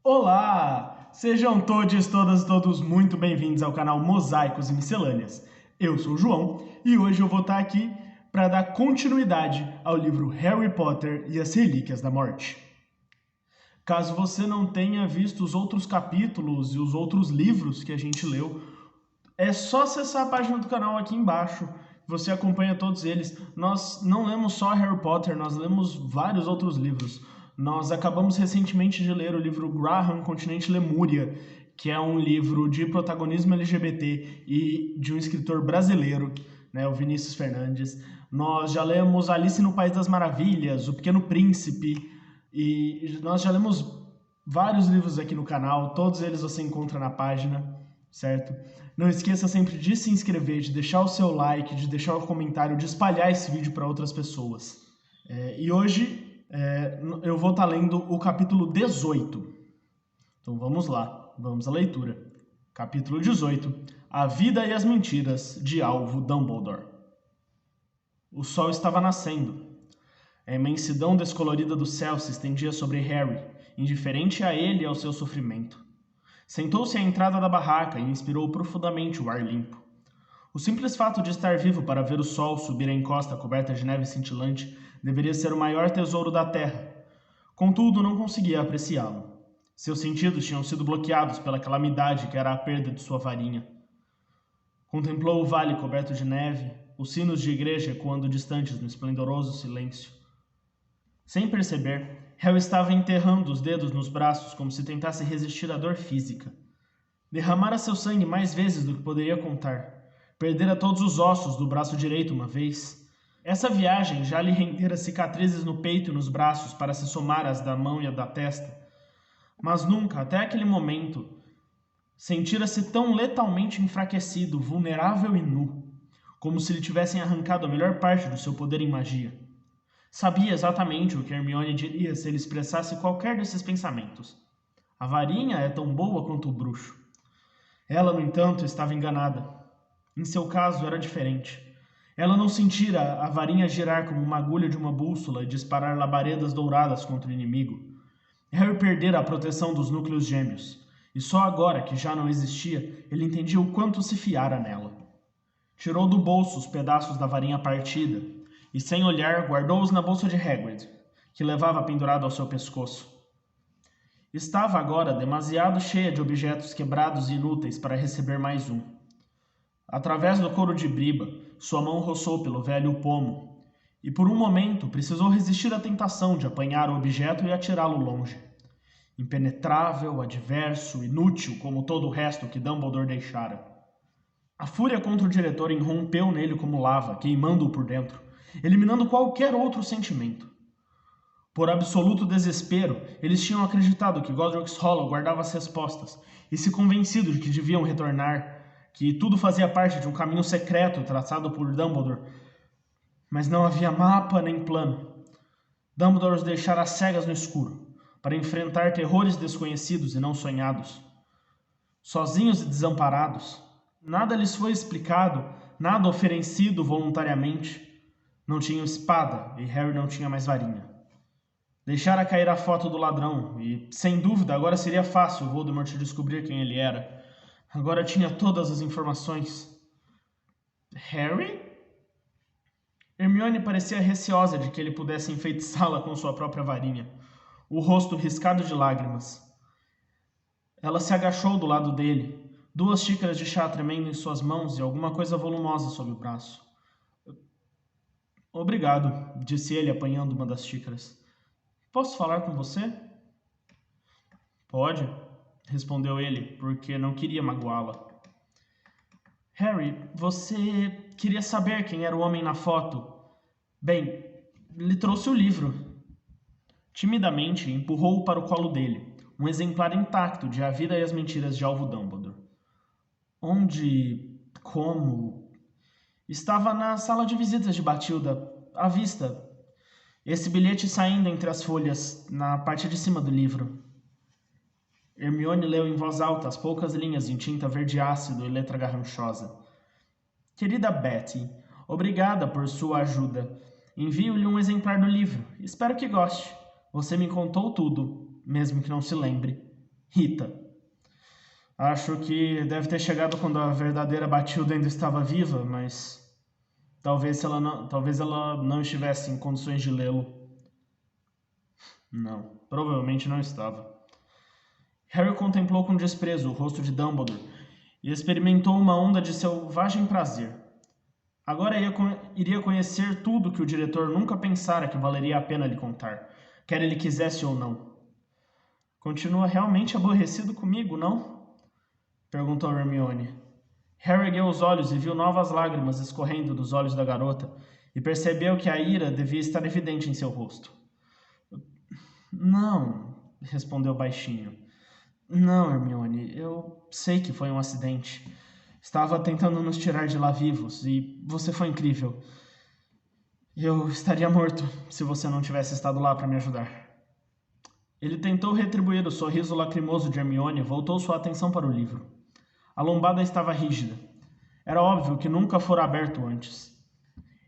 Olá! Sejam todas e todos muito bem-vindos ao canal Mosaicos e Miscelâneas. Eu sou o João e hoje eu vou estar aqui para dar continuidade ao livro Harry Potter e as Relíquias da Morte. Caso você não tenha visto os outros capítulos e os outros livros que a gente leu, é só acessar a página do canal aqui embaixo. Você acompanha todos eles. Nós não lemos só Harry Potter, nós lemos vários outros livros. Nós acabamos recentemente de ler o livro Graham, Continente Lemúria, que é um livro de protagonismo LGBT e de um escritor brasileiro, né, o Vinícius Fernandes. Nós já lemos Alice no País das Maravilhas, O Pequeno Príncipe, e nós já lemos vários livros aqui no canal, todos eles você encontra na página, certo? Não esqueça sempre de se inscrever, de deixar o seu like, de deixar o comentário, de espalhar esse vídeo para outras pessoas. E hoje eu vou estar lendo o capítulo 18. Então vamos lá, vamos à leitura. Capítulo 18. A Vida e as Mentiras de Alvo Dumbledore. O sol estava nascendo. A imensidão descolorida do céu se estendia sobre Harry, indiferente a ele e ao seu sofrimento. Sentou-se à entrada da barraca e inspirou profundamente o ar limpo. O simples fato de estar vivo para ver o sol subir a encosta coberta de neve cintilante deveria ser o maior tesouro da terra. Contudo, não conseguia apreciá-lo. Seus sentidos tinham sido bloqueados pela calamidade que era a perda de sua varinha. Contemplou o vale coberto de neve, os sinos de igreja ecoando distantes no esplendoroso silêncio. Sem perceber, Harry estava enterrando os dedos nos braços como se tentasse resistir à dor física. Derramara seu sangue mais vezes do que poderia contar. Perdera todos os ossos do braço direito uma vez. Essa viagem já lhe rendera cicatrizes no peito e nos braços para se somar às da mão e à da testa. Mas nunca, até aquele momento, sentira-se tão letalmente enfraquecido, vulnerável e nu, como se lhe tivessem arrancado a melhor parte do seu poder em magia. Sabia exatamente o que Hermione diria se ele expressasse qualquer desses pensamentos. A varinha é tão boa quanto o bruxo. Ela, no entanto, estava enganada. Em seu caso, era diferente. Ela não sentira a varinha girar como uma agulha de uma bússola e disparar labaredas douradas contra o inimigo. Harry perdera a proteção dos núcleos gêmeos, e só agora que já não existia, ele entendia o quanto se fiara nela. Tirou do bolso os pedaços da varinha partida, e sem olhar guardou-os na bolsa de Hagrid, que levava pendurado ao seu pescoço. Estava agora demasiado cheia de objetos quebrados e inúteis para receber mais um. Através do couro de briba, sua mão roçou pelo velho pomo, e por um momento precisou resistir à tentação de apanhar o objeto e atirá-lo longe. Impenetrável, adverso, inútil como todo o resto que Dumbledore deixara. A fúria contra o diretor irrompeu nele como lava, queimando-o por dentro, eliminando qualquer outro sentimento. Por absoluto desespero, eles tinham acreditado que Godric's Hollow guardava as respostas, e se convencido de que deviam retornar, que tudo fazia parte de um caminho secreto traçado por Dumbledore. Mas não havia mapa nem plano. Dumbledore os deixara cegas no escuro, para enfrentar terrores desconhecidos e não sonhados. Sozinhos e desamparados, nada lhes foi explicado, nada oferecido voluntariamente. Não tinham espada e Harry não tinha mais varinha. Deixara cair a foto do ladrão e, sem dúvida, agora seria fácil Voldemort descobrir quem ele era. Agora tinha todas as informações. Harry? Hermione parecia receosa de que ele pudesse enfeitiçá-la com sua própria varinha, o rosto riscado de lágrimas. Ela se agachou do lado dele, 2 xícaras de chá tremendo em suas mãos e alguma coisa volumosa sob o braço. Obrigado, disse ele, apanhando uma das xícaras. Posso falar com você? Pode, respondeu ele, porque não queria magoá-la. Harry, você queria saber quem era o homem na foto? Bem, lhe trouxe o livro. Timidamente, empurrou-o para o colo dele, um exemplar intacto de A Vida e as Mentiras de Alvo Dumbledore. Onde? Como? Estava na sala de visitas de Batilda, à vista. Esse bilhete saindo entre as folhas, na parte de cima do livro. Hermione leu em voz alta as poucas linhas em tinta verde ácido e letra garranchosa. Querida Betty, obrigada por sua ajuda. Envio-lhe um exemplar do livro. Espero que goste. Você me contou tudo, mesmo que não se lembre. Rita. Acho que deve ter chegado quando a verdadeira Batilda ainda estava viva, mas talvez ela não estivesse em condições de lê-lo. Não, provavelmente não estava. Harry contemplou com desprezo o rosto de Dumbledore e experimentou uma onda de selvagem prazer. Agora iria conhecer tudo que o diretor nunca pensara que valeria a pena lhe contar, quer ele quisesse ou não. Continua realmente aborrecido comigo, não? Perguntou Hermione. Harry ergueu os olhos e viu novas lágrimas escorrendo dos olhos da garota e percebeu que a ira devia estar evidente em seu rosto. Não, respondeu baixinho. Não, Hermione, eu sei que foi um acidente. Estava tentando nos tirar de lá vivos e você foi incrível. Eu estaria morto se você não tivesse estado lá para me ajudar. Ele tentou retribuir o sorriso lacrimoso de Hermione e voltou sua atenção para o livro. A lombada estava rígida. Era óbvio que nunca fora aberto antes.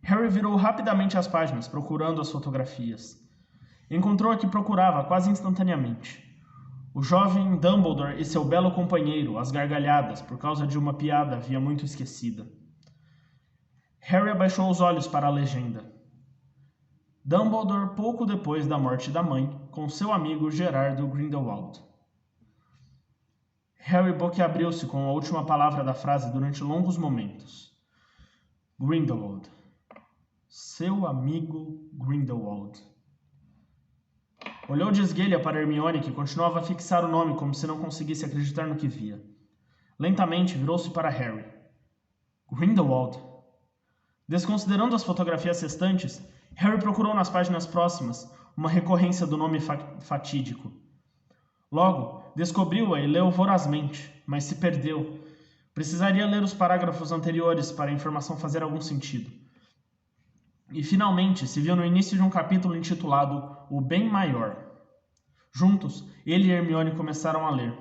Harry virou rapidamente as páginas, procurando as fotografias. Encontrou a que procurava quase instantaneamente. O jovem Dumbledore e seu belo companheiro, às gargalhadas, por causa de uma piada havia muito esquecida. Harry abaixou os olhos para a legenda. Dumbledore pouco depois da morte da mãe, com seu amigo Gerardo Grindelwald. Harry boquiabriu-se com a última palavra da frase durante longos momentos. Grindelwald. Seu amigo Grindelwald. Olhou de esguelha para Hermione, que continuava a fixar o nome como se não conseguisse acreditar no que via. Lentamente virou-se para Harry. Grindelwald. Desconsiderando as fotografias restantes, Harry procurou nas páginas próximas uma recorrência do nome fatídico. Logo, descobriu-a e leu vorazmente, mas se perdeu. Precisaria ler os parágrafos anteriores para a informação fazer algum sentido. E finalmente se viu no início de um capítulo intitulado O Bem Maior. Juntos, ele e Hermione começaram a ler.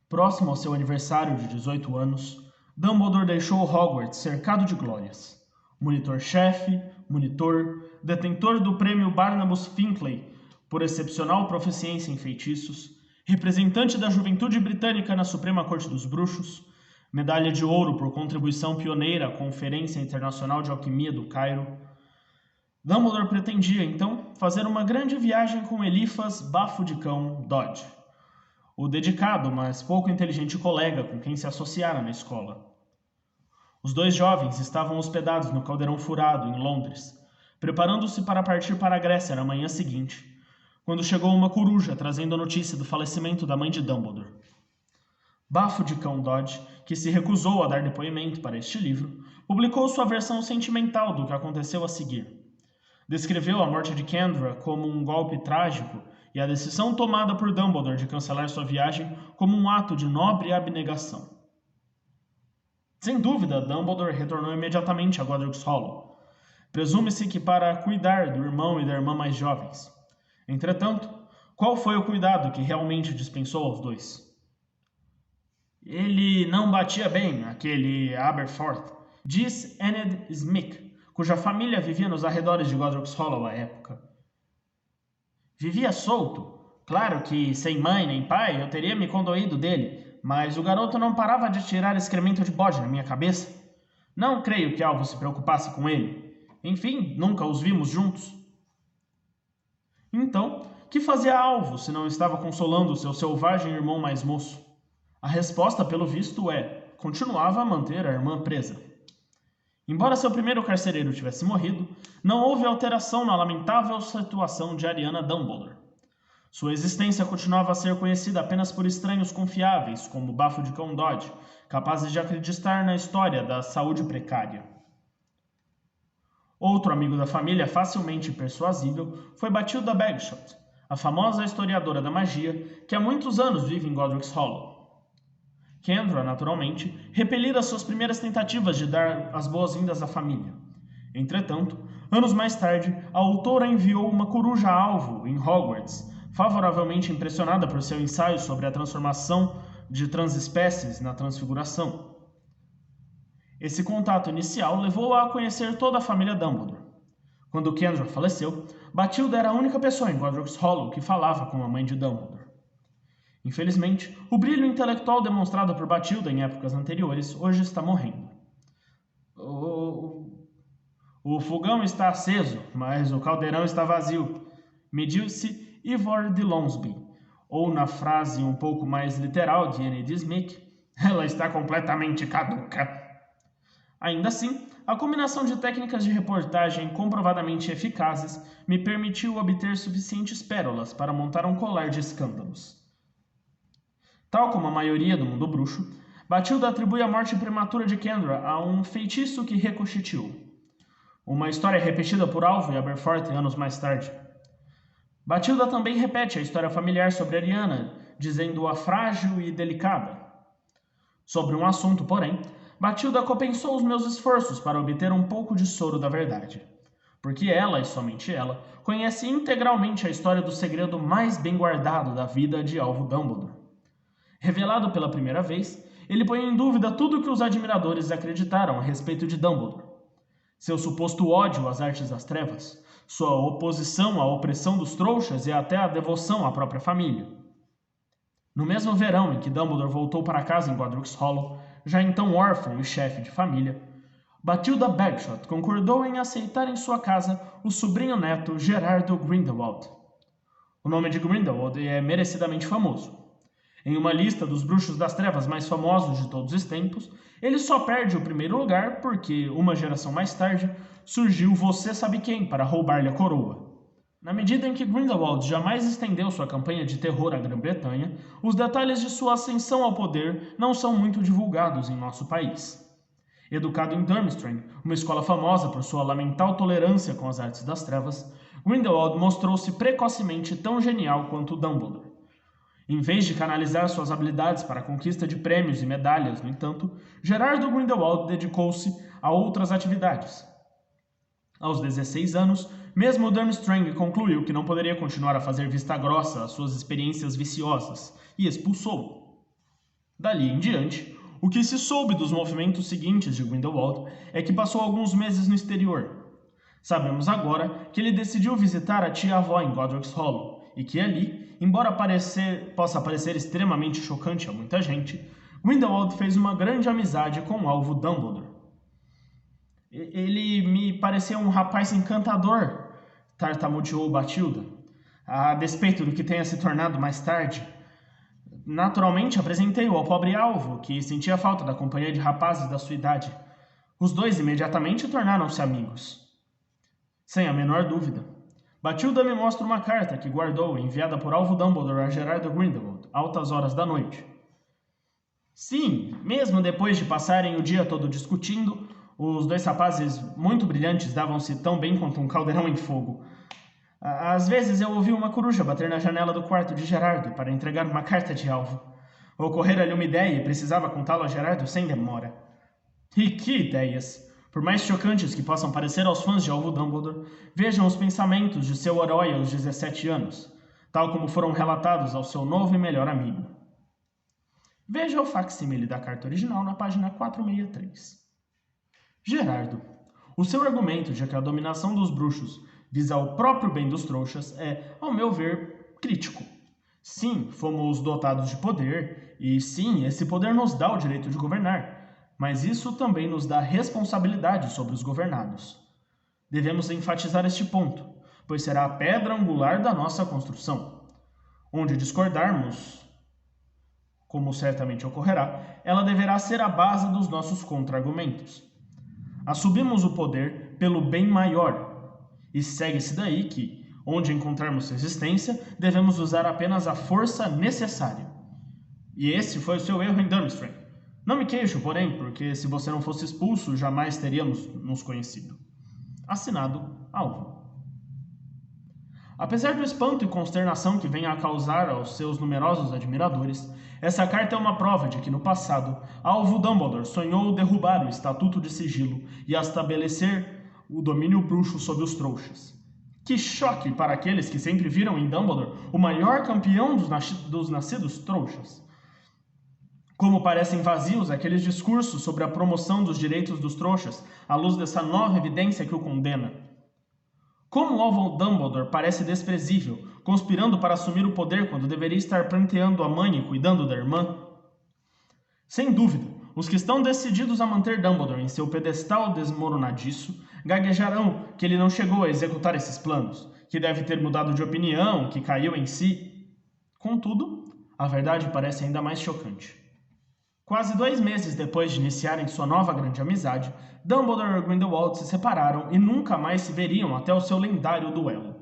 Próximo ao seu aniversário de 18 anos, Dumbledore deixou Hogwarts cercado de glórias. Monitor-chefe, monitor, detentor do prêmio Barnabas Finkley por excepcional proficiência em feitiços, representante da juventude britânica na Suprema Corte dos Bruxos, medalha de ouro por contribuição pioneira à Conferência Internacional de Alquimia do Cairo. Dumbledore pretendia, então, fazer uma grande viagem com Eliphas Bafo de Cão Dodge, o dedicado, mas pouco inteligente colega com quem se associara na escola. Os dois jovens estavam hospedados no Caldeirão Furado, em Londres, preparando-se para partir para a Grécia na manhã seguinte, quando chegou uma coruja trazendo a notícia do falecimento da mãe de Dumbledore. Bafo de Cão Dodge, que se recusou a dar depoimento para este livro, publicou sua versão sentimental do que aconteceu a seguir. Descreveu a morte de Kendra como um golpe trágico e a decisão tomada por Dumbledore de cancelar sua viagem como um ato de nobre abnegação. Sem dúvida, Dumbledore retornou imediatamente a Godric's Hollow. Presume-se que para cuidar do irmão e da irmã mais jovens. Entretanto, qual foi o cuidado que realmente dispensou aos dois? Ele não batia bem, aquele Aberforth, diz Enid Smith, cuja família vivia nos arredores de Godric's Hollow à época. Vivia solto. Claro que, sem mãe nem pai, eu teria me condoído dele, mas o garoto não parava de tirar excremento de bode na minha cabeça. Não creio que algo se preocupasse com ele. Enfim, nunca os vimos juntos. Então, que fazia Alvo se não estava consolando seu selvagem irmão mais moço? A resposta, pelo visto, continuava a manter a irmã presa. Embora seu primeiro carcereiro tivesse morrido, não houve alteração na lamentável situação de Ariana Dumbledore. Sua existência continuava a ser conhecida apenas por estranhos confiáveis, como Bafo de Cão Dodge, capazes de acreditar na história da saúde precária. Outro amigo da família facilmente persuasível foi Bathilda Bagshot, a famosa historiadora da magia que há muitos anos vive em Godric's Hollow. Kendra, naturalmente, repelira suas primeiras tentativas de dar as boas-vindas à família. Entretanto, anos mais tarde, a autora enviou uma coruja-alvo em Hogwarts, favoravelmente impressionada por seu ensaio sobre a transformação de transespécies na transfiguração. Esse contato inicial levou-a a conhecer toda a família Dumbledore. Quando Kendra faleceu, Bathilda era a única pessoa em Godric's Hollow que falava com a mãe de Dumbledore. Infelizmente, o brilho intelectual demonstrado por Batilda em épocas anteriores hoje está morrendo. O fogão está aceso, mas o caldeirão está vazio, me disse Ivor de Lonsby, ou na frase um pouco mais literal de N.D. Smith, ela está completamente caduca. Ainda assim, a combinação de técnicas de reportagem comprovadamente eficazes me permitiu obter suficientes pérolas para montar um colar de escândalos. Tal como a maioria do mundo bruxo, Batilda atribui a morte prematura de Kendra a um feitiço que ricocheteou. Uma história repetida por Alvo e Aberforth anos mais tarde. Batilda também repete a história familiar sobre Ariana, dizendo-a frágil e delicada. Sobre um assunto, porém, Batilda compensou os meus esforços para obter um pouco de soro da verdade. Porque ela, e somente ela, conhece integralmente a história do segredo mais bem guardado da vida de Alvo Dumbledore. Revelado pela primeira vez, ele põe em dúvida tudo o que os admiradores acreditaram a respeito de Dumbledore. Seu suposto ódio às artes das trevas, sua oposição à opressão dos trouxas e até a devoção à própria família. No mesmo verão em que Dumbledore voltou para casa em Godric's Hollow, já então órfão e chefe de família, Batilda Bagshot concordou em aceitar em sua casa o sobrinho neto Gerardo Grindelwald. O nome de Grindelwald é merecidamente famoso. Em uma lista dos bruxos das trevas mais famosos de todos os tempos, ele só perde o primeiro lugar porque, uma geração mais tarde, surgiu você sabe quem para roubar-lhe a coroa. Na medida em que Grindelwald jamais estendeu sua campanha de terror à Grã-Bretanha, os detalhes de sua ascensão ao poder não são muito divulgados em nosso país. Educado em Durmstrang, uma escola famosa por sua lamentável tolerância com as artes das trevas, Grindelwald mostrou-se precocemente tão genial quanto Dumbledore. Em vez de canalizar suas habilidades para a conquista de prêmios e medalhas, no entanto, Gerardo Grindelwald dedicou-se a outras atividades. Aos 16 anos, mesmo Durmstrang concluiu que não poderia continuar a fazer vista grossa às suas experiências viciosas e expulsou-o. Dali em diante, o que se soube dos movimentos seguintes de Grindelwald é que passou alguns meses no exterior. Sabemos agora que ele decidiu visitar a tia-avó em Godric's Hollow e que ali, embora possa parecer extremamente chocante a muita gente, Grindelwald fez uma grande amizade com o Alvo Dumbledore. Ele me pareceu um rapaz encantador, tartamudeou Batilda, a despeito do que tenha se tornado mais tarde. Naturalmente apresentei-o ao pobre Alvo, que sentia falta da companhia de rapazes da sua idade. Os dois imediatamente tornaram-se amigos. Sem a menor dúvida. Batilda me mostra uma carta que guardou, enviada por Alvo Dumbledore a Gerardo Grindelwald, altas horas da noite. Sim, mesmo depois de passarem o dia todo discutindo, os dois rapazes muito brilhantes davam-se tão bem quanto um caldeirão em fogo. Às vezes eu ouvi uma coruja bater na janela do quarto de Gerardo para entregar uma carta de Alvo. Ocorrera-lhe uma ideia e precisava contá-la a Gerardo sem demora. E que ideias! Por mais chocantes que possam parecer aos fãs de Alvo Dumbledore, vejam os pensamentos de seu herói aos 17 anos, tal como foram relatados ao seu novo e melhor amigo. Veja o facsímile da carta original na página 463. Gerardo. O seu argumento de que a dominação dos bruxos visa o próprio bem dos trouxas é, ao meu ver, crítico. Sim, fomos dotados de poder, e sim, esse poder nos dá o direito de governar, mas isso também nos dá responsabilidade sobre os governados. Devemos enfatizar este ponto, pois será a pedra angular da nossa construção. Onde discordarmos, como certamente ocorrerá, ela deverá ser a base dos nossos contra-argumentos. Assumimos o poder pelo bem maior, e segue-se daí que, onde encontrarmos resistência, devemos usar apenas a força necessária. E esse foi o seu erro em Durmstrang. Não me queixo, porém, porque se você não fosse expulso, jamais teríamos nos conhecido. Assinado, Alvo. Apesar do espanto e consternação que venha a causar aos seus numerosos admiradores, essa carta é uma prova de que no passado, Alvo Dumbledore sonhou derrubar o Estatuto de Sigilo e estabelecer o domínio bruxo sobre os trouxas. Que choque para aqueles que sempre viram em Dumbledore o maior campeão dos nascidos trouxas. Como parecem vazios aqueles discursos sobre a promoção dos direitos dos trouxas à luz dessa nova evidência que o condena. Como Alvo Dumbledore parece desprezível, conspirando para assumir o poder quando deveria estar pranteando a mãe e cuidando da irmã? Sem dúvida, os que estão decididos a manter Dumbledore em seu pedestal desmoronadiço gaguejarão que ele não chegou a executar esses planos, que deve ter mudado de opinião, que caiu em si. Contudo, a verdade parece ainda mais chocante. Quase 2 meses depois de iniciarem sua nova grande amizade, Dumbledore e Grindelwald se separaram e nunca mais se veriam até o seu lendário duelo.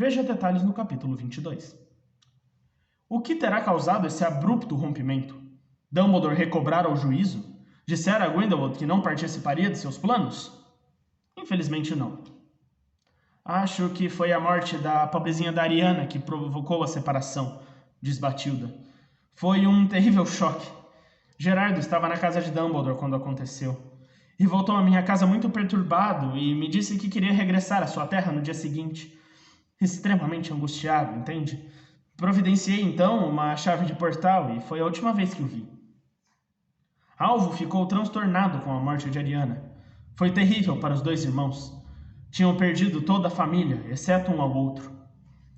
Veja detalhes no capítulo 22. O que terá causado esse abrupto rompimento? Dumbledore recobrara o juízo? Dissera a Grindelwald que não participaria de seus planos? Infelizmente não. Acho que foi a morte da pobrezinha da Ariana que provocou a separação, diz Batilda. Foi um terrível choque. Gerardo estava na casa de Dumbledore quando aconteceu. E voltou à minha casa muito perturbado e me disse que queria regressar à sua terra no dia seguinte. Extremamente angustiado, entende? Providenciei então uma chave de portal e foi a última vez que o vi. Alvo ficou transtornado com a morte de Ariana. Foi terrível para os 2 irmãos. Tinham perdido toda a família, exceto um ao outro.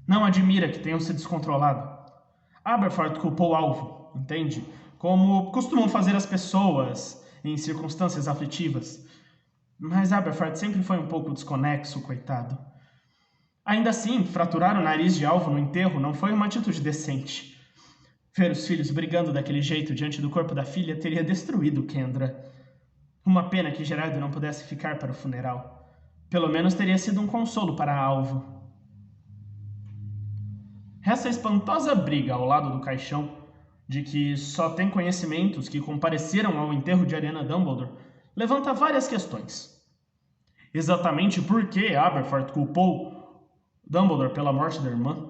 Não admira que tenham se descontrolado. Aberforth culpou Alvo, entende? Como costumam fazer as pessoas em circunstâncias aflitivas. Mas Aberforth sempre foi um pouco desconexo, coitado. Ainda assim, fraturar o nariz de Alvo no enterro não foi uma atitude decente. Ver os filhos brigando daquele jeito diante do corpo da filha teria destruído Kendra. Uma pena que Gerardo não pudesse ficar para o funeral. Pelo menos teria sido um consolo para Alvo. Essa espantosa briga ao lado do caixão, de que só tem conhecimentos que compareceram ao enterro de Ariana Dumbledore, levanta várias questões. Exatamente por que Aberforth culpou Dumbledore pela morte da irmã?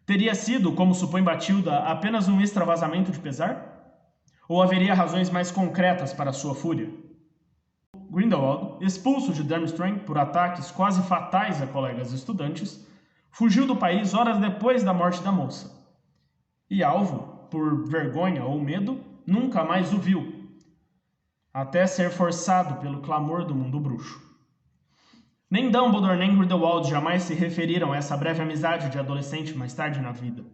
Teria sido, como supõe Batilda, apenas um extravasamento de pesar? Ou haveria razões mais concretas para sua fúria? Grindelwald, expulso de Durmstrang por ataques quase fatais a colegas estudantes, fugiu do país horas depois da morte da moça. E Alvo, por vergonha ou medo, nunca mais o viu, até ser forçado pelo clamor do mundo bruxo. Nem Dumbledore nem Grindelwald jamais se referiram a essa breve amizade de adolescente mais tarde na vida.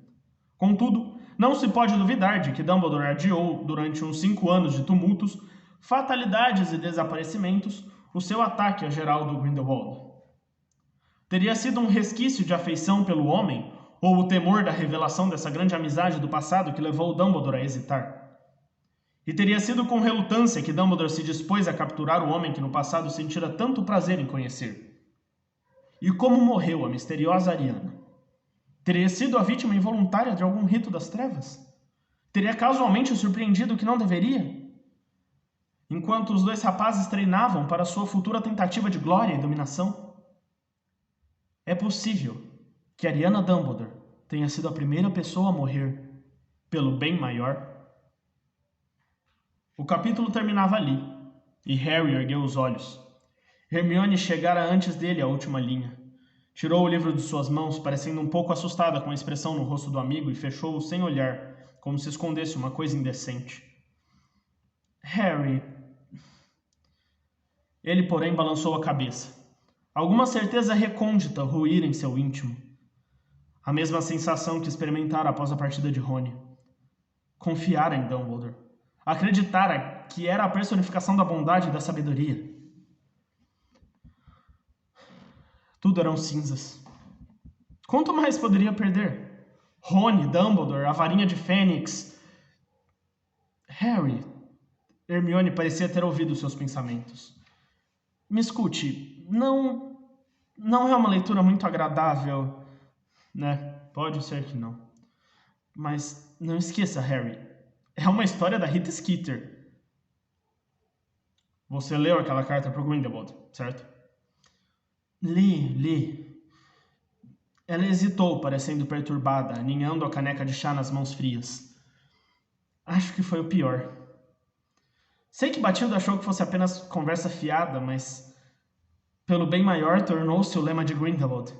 Contudo, não se pode duvidar de que Dumbledore adiou, durante uns 5 anos de tumultos, fatalidades e desaparecimentos, o seu ataque a Geraldo Grindelwald. Teria sido um resquício de afeição pelo homem, ou o temor da revelação dessa grande amizade do passado que levou Dumbledore a hesitar? E teria sido com relutância que Dumbledore se dispôs a capturar o homem que no passado sentira tanto prazer em conhecer. E como morreu a misteriosa Ariana? Teria sido a vítima involuntária de algum rito das trevas? Teria casualmente surpreendido o que não deveria? Enquanto os 2 rapazes treinavam para sua futura tentativa de glória e dominação? É possível que Ariana Dumbledore tenha sido a primeira pessoa a morrer pelo bem maior? O capítulo terminava ali, e Harry ergueu os olhos. Hermione chegara antes dele à última linha. Tirou o livro de suas mãos, parecendo um pouco assustada com a expressão no rosto do amigo, e fechou-o sem olhar, como se escondesse uma coisa indecente. Harry... Ele, porém, balançou a cabeça. Alguma certeza recôndita ruíra em seu íntimo. A mesma sensação que experimentara após a partida de Rony. Confiara em Dumbledore. Acreditara que era a personificação da bondade e da sabedoria. Tudo eram cinzas. Quanto mais poderia perder? Rony, Dumbledore, a varinha de Fênix... Harry... Hermione parecia ter ouvido seus pensamentos. Me escute, não é uma leitura muito agradável, né? Pode ser que não. Mas não esqueça, Harry, é uma história da Rita Skeeter. Você leu aquela carta para o Grindelwald, certo? Li. Ela hesitou, parecendo perturbada, aninhando a caneca de chá nas mãos frias. Acho que foi o pior. Sei que Batilda achou que fosse apenas conversa fiada, mas pelo bem maior tornou-se o lema de Grindelwald.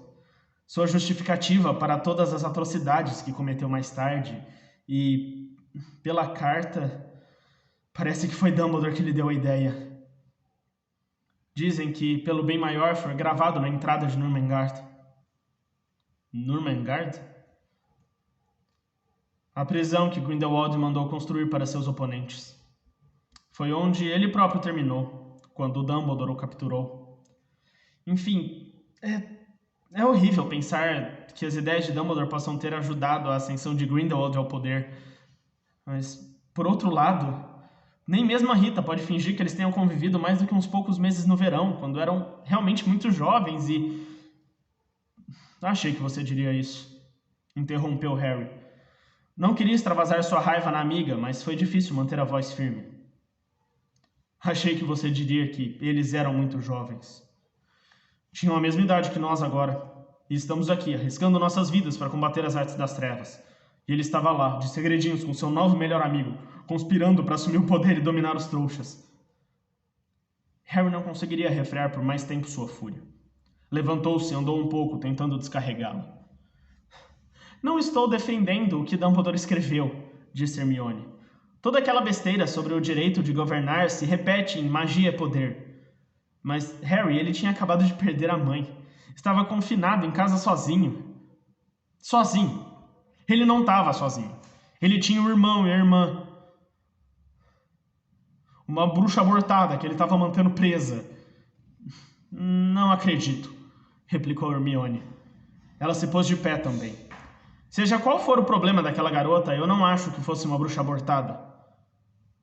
Sua justificativa para todas as atrocidades que cometeu mais tarde. E, pela carta, parece que foi Dumbledore que lhe deu a ideia. Dizem que pelo bem maior foi gravado na entrada de Nurmengard. Nurmengard? A prisão que Grindelwald mandou construir para seus oponentes. Foi onde ele próprio terminou, quando Dumbledore o capturou. Enfim, é horrível pensar que as ideias de Dumbledore possam ter ajudado a ascensão de Grindelwald ao poder. Mas, por outro lado, nem mesmo a Rita pode fingir que eles tenham convivido mais do que uns poucos meses no verão, quando eram realmente muito jovens e... Achei que você diria isso, interrompeu Harry. Não queria extravasar sua raiva na amiga, mas foi difícil manter a voz firme. Achei que você diria que eles eram muito jovens. Tinham a mesma idade que nós agora, e estamos aqui, arriscando nossas vidas para combater as artes das trevas. E ele estava lá, de segredinhos com seu novo melhor amigo, conspirando para assumir o poder e dominar os trouxas. Harry não conseguiria refrear por mais tempo sua fúria. Levantou-se e andou um pouco, tentando descarregá-la. Não estou defendendo o que Dumbledore escreveu, disse Hermione. Toda aquela besteira sobre o direito de governar se repete em Magia é Poder. Mas Harry, ele tinha acabado de perder a mãe. Estava confinado em casa sozinho. Sozinho. Ele não estava sozinho. Ele tinha um irmão e a irmã. Uma bruxa abortada que ele estava mantendo presa. Não acredito, replicou Hermione. Ela se pôs de pé também. Seja qual for o problema daquela garota, eu não acho que fosse uma bruxa abortada.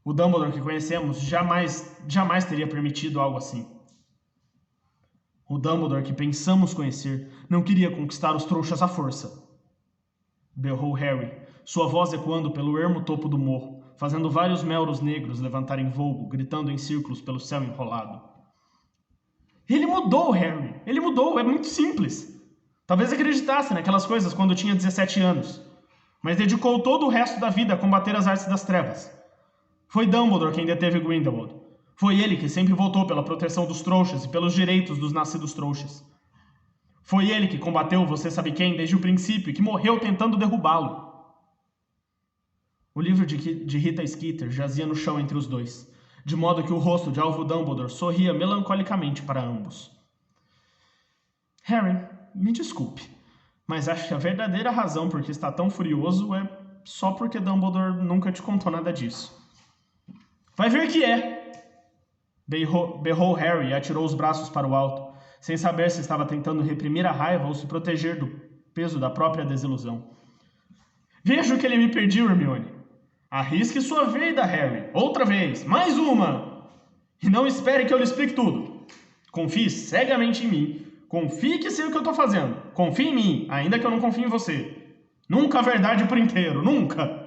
O Dumbledore que conhecemos jamais teria permitido algo assim. O Dumbledore que pensamos conhecer não queria conquistar os trouxas à força. Berrou Harry, sua voz ecoando pelo ermo topo do morro, fazendo vários melros negros levantarem voo, gritando em círculos pelo céu enrolado. Ele mudou, Harry. Ele mudou, é muito simples. Talvez acreditasse naquelas coisas quando tinha 17 anos, mas dedicou todo o resto da vida a combater as artes das trevas. Foi Dumbledore quem deteve Grindelwald. Foi ele que sempre voltou pela proteção dos trouxas e pelos direitos dos nascidos trouxas. Foi ele que combateu você sabe quem desde o princípio e que morreu tentando derrubá-lo. O livro de Rita Skeeter jazia no chão entre os dois, de modo que o rosto de Alvo Dumbledore sorria melancolicamente para ambos. Harry, me desculpe, mas acho que a verdadeira razão por que está tão furioso é só porque Dumbledore nunca te contou nada disso. Vai ver que é! Berrou Harry e atirou os braços para o alto, sem saber se estava tentando reprimir a raiva ou se proteger do peso da própria desilusão. Vejo que ele me pediu, Hermione. Arrisque sua vida, Harry. Outra vez. Mais uma! E não espere que eu lhe explique tudo. Confie cegamente em mim. Confie que sei o que eu estou fazendo. Confie em mim, ainda que eu não confie em você. Nunca a verdade por inteiro. Nunca!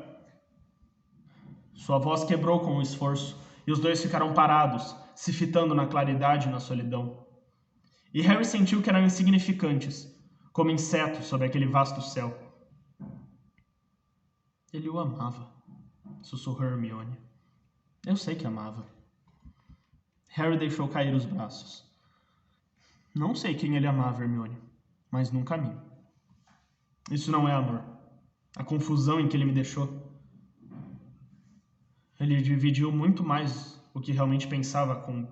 Sua voz quebrou com o esforço, e os dois ficaram parados, se fitando na claridade e na solidão. E Harry sentiu que eram insignificantes, como insetos sobre aquele vasto céu. Ele o amava, sussurrou Hermione. Eu sei que amava. Harry deixou cair os braços. Não sei quem ele amava, Hermione, mas nunca a mim. Isso não é amor. A confusão em que ele me deixou. Ele dividiu muito mais o que realmente pensava com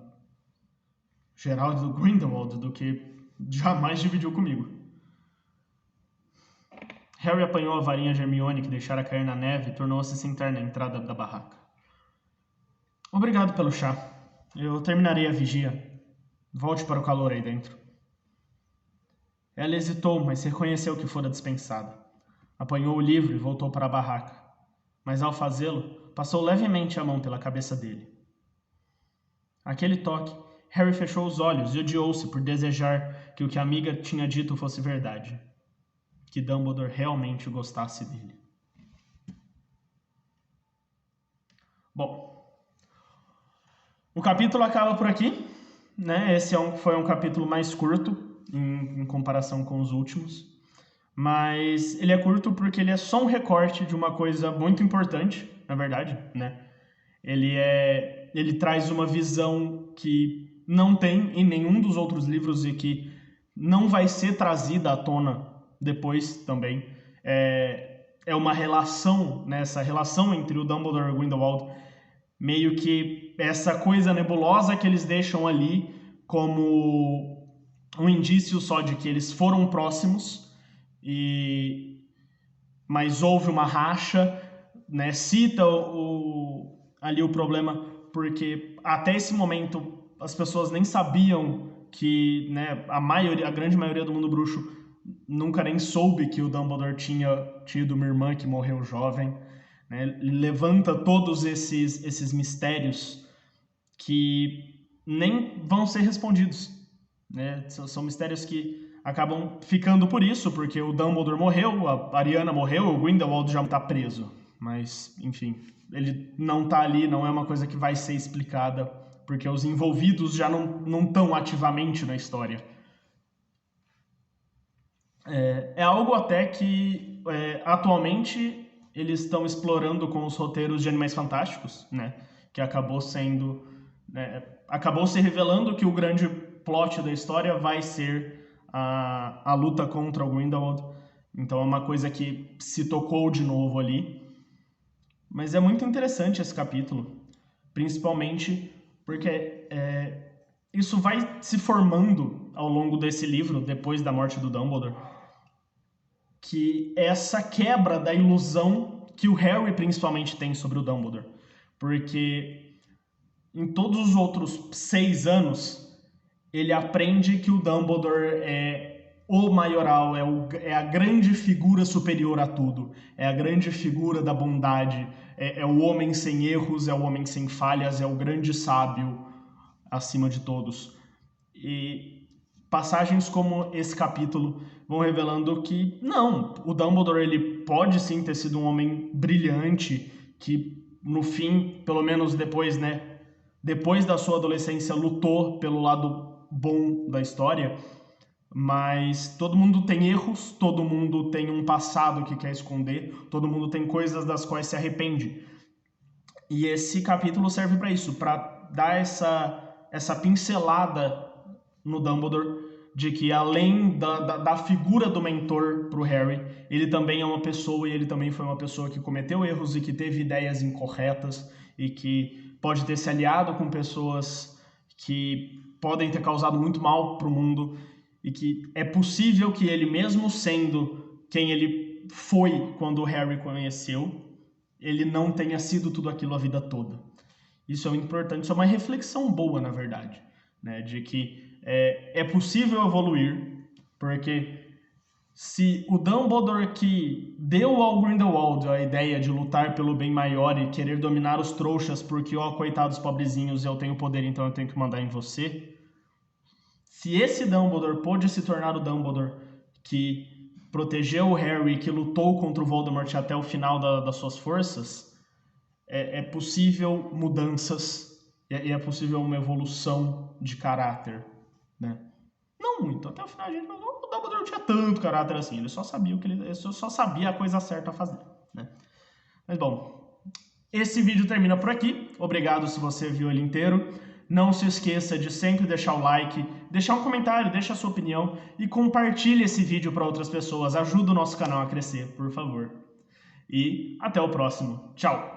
Gerald Grindelwald do que jamais dividiu comigo. Harry apanhou a varinha de Hermione que deixara cair na neve e tornou-se a sentar na entrada da barraca. Obrigado pelo chá. Eu terminarei a vigia. Volte para o calor aí dentro. Ela hesitou, mas reconheceu que fora dispensada. Apanhou o livro e voltou para a barraca. Mas ao fazê-lo, passou levemente a mão pela cabeça dele. Àquele toque, Harry fechou os olhos e odiou-se por desejar que o que a amiga tinha dito fosse verdade. Que Dumbledore realmente gostasse dele. Bom, o capítulo acaba por aqui, né? Esse foi um capítulo mais curto em comparação com os últimos, mas ele é curto porque ele é só um recorte de uma coisa muito importante, na verdade, né? Ele traz uma visão que não tem em nenhum dos outros livros e que não vai ser trazida à tona depois também. É uma relação, né? Essa relação entre o Dumbledore e o Grindelwald, meio que essa coisa nebulosa que eles deixam ali como um indício só de que eles foram próximos mas houve uma racha, né? Cita ali o problema, porque até esse momento as pessoas nem sabiam que, né, a grande maioria do mundo bruxo nunca nem soube que o Dumbledore tinha tido uma irmã que morreu jovem, né? Ele levanta todos esses mistérios que nem vão ser respondidos, né? São mistérios que acabam ficando por isso, porque o Dumbledore morreu, a Ariana morreu, o Grindelwald já está preso. Mas, enfim, ele não está ali, não é uma coisa que vai ser explicada, porque os envolvidos já não estão ativamente na história. É algo até que atualmente eles estão explorando com os roteiros de Animais Fantásticos, né? Que acabou sendo... acabou se revelando que o grande plot da história vai ser a luta contra o Grindelwald. Então é uma coisa que se tocou de novo ali. Mas é muito interessante esse capítulo, principalmente porque isso vai se formando ao longo desse livro, depois da morte do Dumbledore, que é essa quebra da ilusão que o Harry principalmente tem sobre o Dumbledore. Porque em todos os outros 6 anos, ele aprende que o Dumbledore é o maioral, é a grande figura superior a tudo, é a grande figura da bondade, é o homem sem erros, é o homem sem falhas, é o grande sábio acima de todos. E passagens como esse capítulo vão revelando que não, o Dumbledore ele pode sim ter sido um homem brilhante, que no fim, pelo menos depois, né, depois da sua adolescência, lutou pelo lado bom da história, mas todo mundo tem erros, todo mundo tem um passado que quer esconder, todo mundo tem coisas das quais se arrepende. E esse capítulo serve para isso, para dar essa pincelada no Dumbledore de que além da figura do mentor para o Harry, ele também é uma pessoa e ele também foi uma pessoa que cometeu erros e que teve ideias incorretas e que pode ter se aliado com pessoas que podem ter causado muito mal para o mundo e que é possível que ele, mesmo sendo quem ele foi quando o Harry conheceu, ele não tenha sido tudo aquilo a vida toda. Isso é muito importante, isso é uma reflexão boa, na verdade, né? De que é possível evoluir, porque se o Dumbledore que deu ao Grindelwald a ideia de lutar pelo bem maior e querer dominar os trouxas porque, ó, coitados pobrezinhos, eu tenho poder, então eu tenho que mandar em você. Se esse Dumbledore pôde se tornar o Dumbledore que protegeu o Harry, que lutou contra o Voldemort até o final das suas forças, é possível mudanças e é possível uma evolução de caráter, né? Não muito, até o final a gente falou, o Dumbledore não tinha tanto caráter assim, ele só sabia ele só sabia a coisa certa a fazer, né? Mas bom, esse vídeo termina por aqui. Obrigado se você viu ele inteiro. Não se esqueça de sempre deixar o like, deixar um comentário, deixa a sua opinião e compartilhe esse vídeo para outras pessoas. Ajuda o nosso canal a crescer, por favor. E até o próximo. Tchau!